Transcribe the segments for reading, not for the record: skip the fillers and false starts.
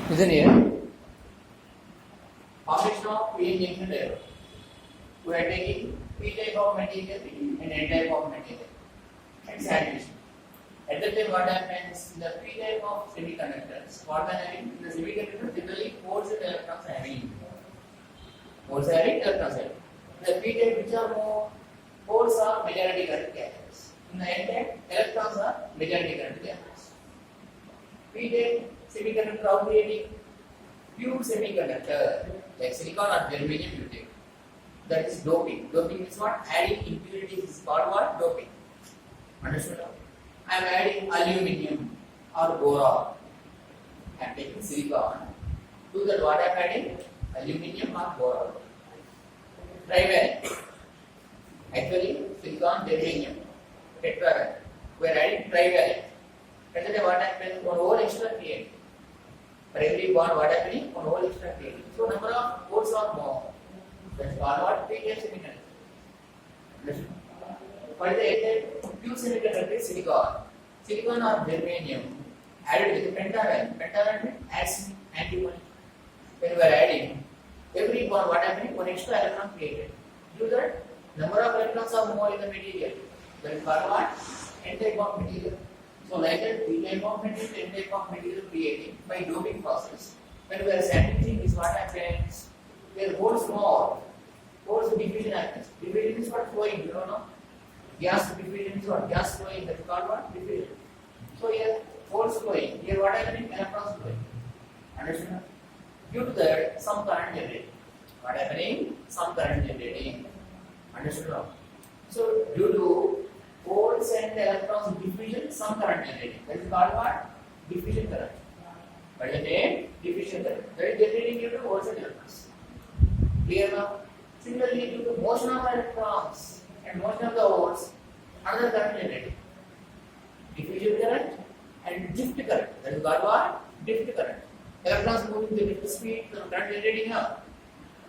Listen here. Formation of P-N junction diode. We are taking P type of material and N type of material and saturation. At that time, what happens? The P type of semiconductors, what are having? The semiconductors generally holes and electrons having. Holes having, electrons having. The P type, which are more holes are majority current carriers. In the N type, electrons are majority current carriers. P type semiconductor are creating pure semiconductor like silicon or germanium you take. That is doping. Doping is what? Adding impurities is called what? Doping. Understood? I am adding aluminum or boron. I am taking silicon. To that what I am adding? Aluminum or boron. Trivalent. Actually, silicon, germanium, tetravalent. We are adding trivalent. At that what happens? One whole extra created. For every bond, what happening? One whole extra created. So number of holes are more. That's called what? P-type semiconductor. What is the pure semiconductor is silicon. Silicon or germanium added with pentavalent. Pentavalent adds antimony. When we are adding, every bond, what happening? One extra electron created. Due to that, number of electrons are more in the material. That is called what? N-type of material. So like that, P-type of material, N-type of material creating by doping process. When we are sandwiching, this what happens? Where holes more. Holes diffusion happens. Diffusion is what? Flowing, you don't know? Gas diffusion is what? Gas flowing, that is called what? Diffusion. So here, holes flowing. Here what happening? Electrons flowing. Understand? Due to that, some current generating. What happening? Some current generating. Understood? So due to holes and electrons diffusion, some current generating. That is called what? Diffusion current. What is the name? Diffusion current. That is generating due to holes and electrons. Clear now? Similarly, due to motion of electrons and motion of the holes, another current generating. Diffusion current and drift current. That is called what? Drift current. Electrons moving with different speed, the current generating up.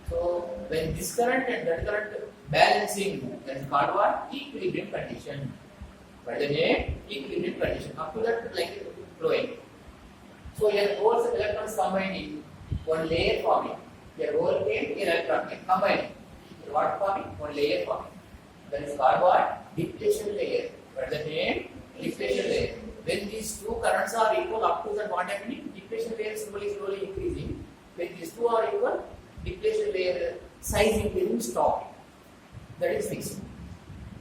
So when this current and that current balancing, that is called what? Equilibrium condition. What is the name? Equilibrium condition. Up to that, like flowing. So here holes and electrons combining, one layer forming. Here hole came, here electron came, combining. Here what forming? One layer forming. That is called what? Depletion layer. What is the name? Depletion layer. When these two currents are equal, up to that what happening? Depletion layer slowly increasing. When these two are equal, depletion layer size increasing, stopping. That is fixed.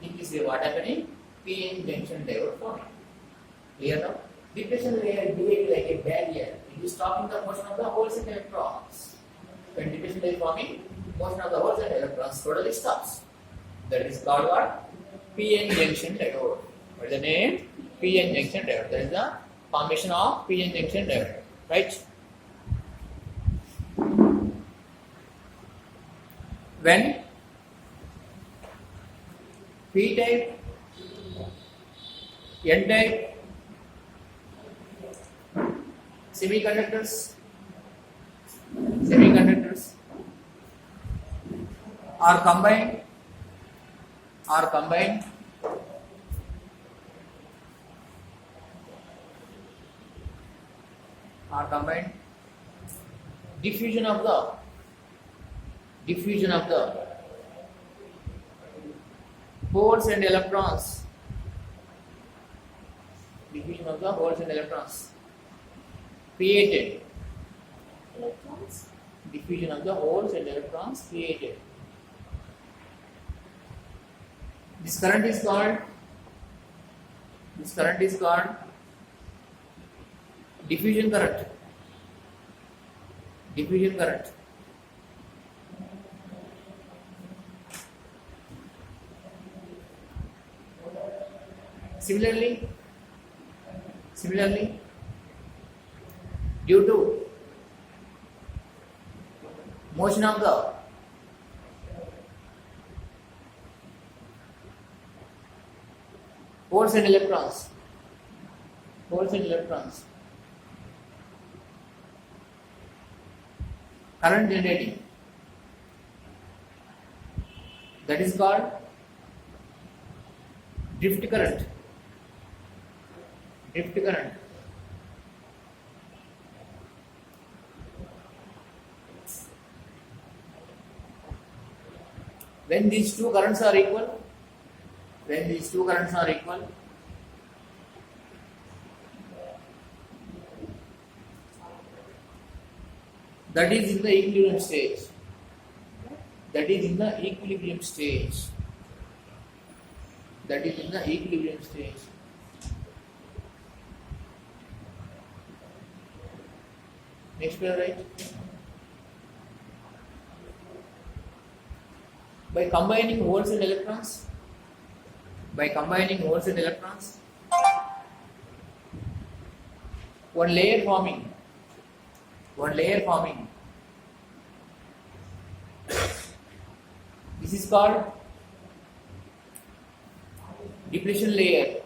In this way, what happening? P-N junction diode forming. Clear now? Depletion layer behaves like a barrier. It is stopping the motion of the holes and electrons. When depletion layer forming, motion of the holes and electrons totally stops. That is called what? P-N junction diode. What is the name? P-N junction diode. That is the formation of P-N junction diode. Right? When P-type, N-type semiconductors are combined diffusion of the holes and electrons. Diffusion of the holes and electrons created. Electrons? Diffusion of the holes and electrons created. This current is called diffusion current. Diffusion current. Similarly, due to motion of the holes and electrons, current generating, that is called drift current. When these two currents are equal, that is in the equilibrium stage. That is in the equilibrium stage. Next pair, right? By combining holes and electrons, one layer forming. This is called depletion layer.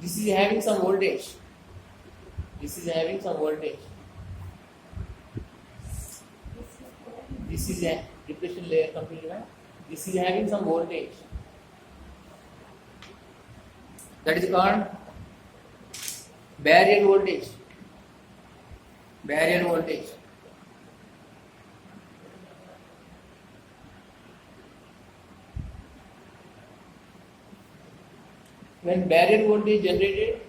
This is having some voltage. This is a depletion layer completely. This is having some voltage. That is called barrier voltage. When barrier voltage generated,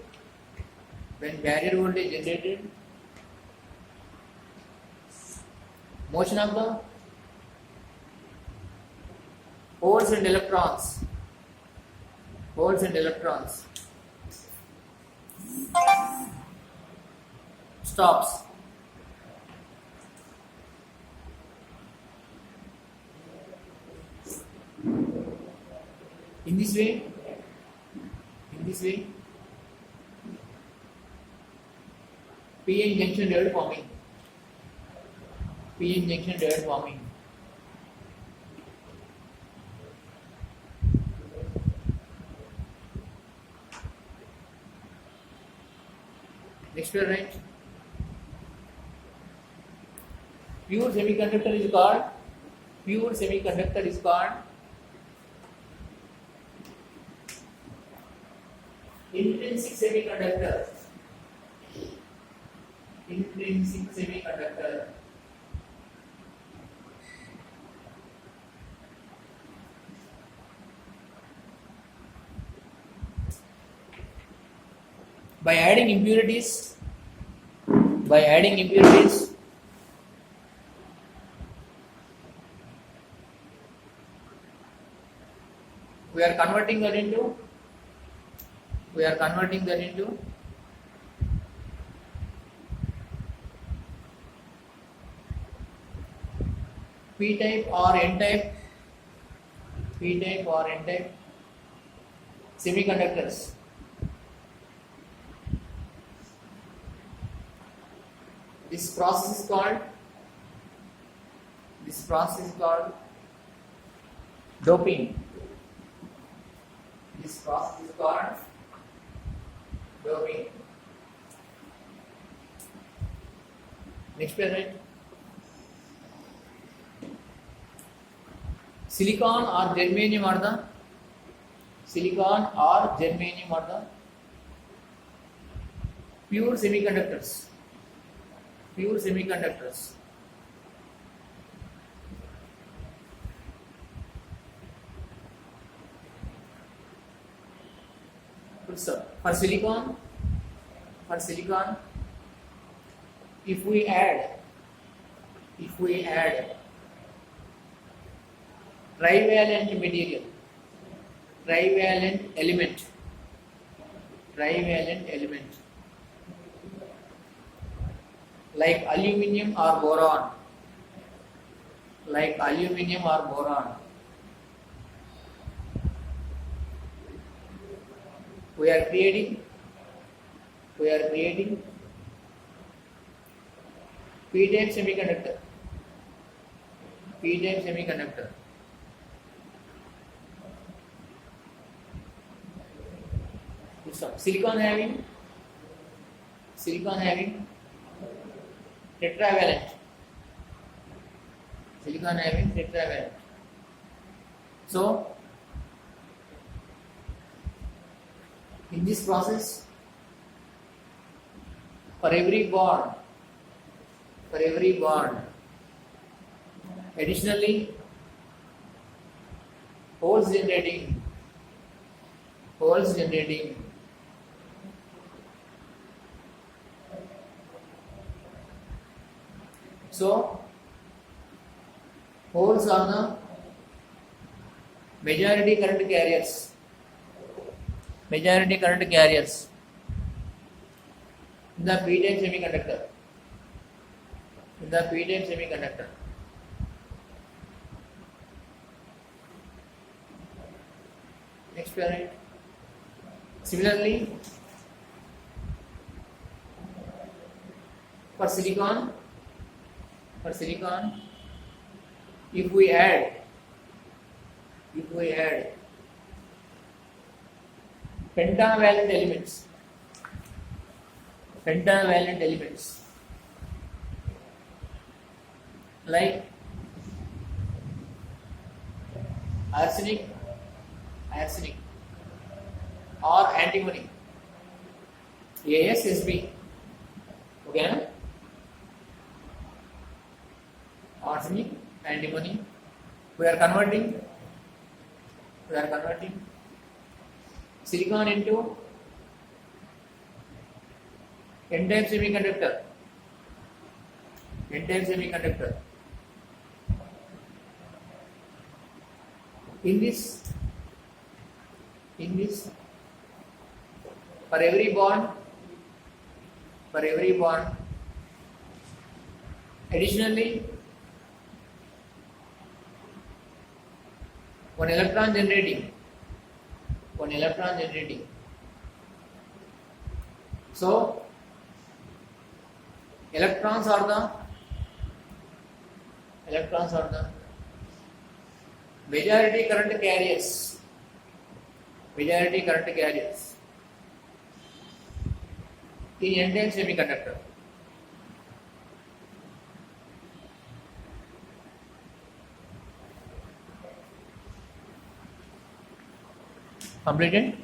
motion of the holes and electrons stops. In this way, PN junction diode forming. Next pair, right? Pure semiconductor is called intrinsic semiconductor. By adding impurities, we are converting that into P-type or N-type semiconductors. This process is called doping. Next pair, right? Silicon or germanium are the pure semiconductors. So for silicon, if we add trivalent material, trivalent element, like aluminium or boron, we are creating P-type semiconductor. Silicon having tetravalent. So in this process, for every bond, additionally, holes generating. So, holes are the majority current carriers. In the p-type semiconductor. Next parent. Similarly, for silicon, if we add pentavalent elements like arsenic or antimony, ASSB, okay na? Arsenic, antimony, we are converting silicon into n-type semiconductor. In this, for every bond, additionally, one electron generating. So, electrons are the majority current carriers in n-type semiconductor. Completed?